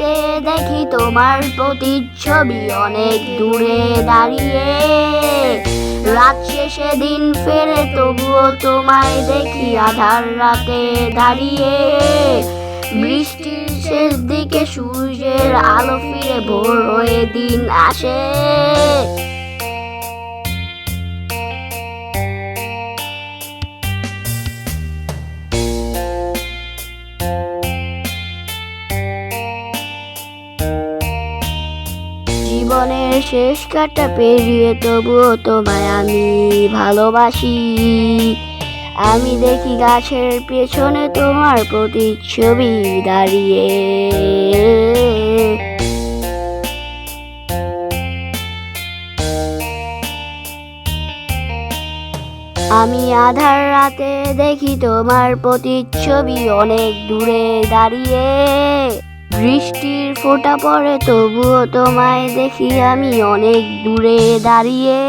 রাতে দেখি তোমার প্রতিচ্ছবি অনেক দূরে দাঁড়িয়ে। রাত শেষে দিন ফেরে তবুও তোমায় দেখি আধার রাতে দাঁড়িয়ে। বৃষ্টির শেষ দিকে সূর্যের আলো ফিরে ভোর হয়ে দিন আসে। জীবনের শেষ কাটা পেরিয়ে তবুও তোমায় আমি ভালোবাসি। আমি দেখি গাছের পেছনে তোমার প্রতিচ্ছবি দাঁড়িয়ে। আমি আধার রাতে দেখি তোমার প্রতিচ্ছবি অনেক দূরে দাঁড়িয়ে। বৃষ্টির ফোঁটা পড়ে তবুও তোমায় দেখি আমি অনেক দূরে দাঁড়িয়ে।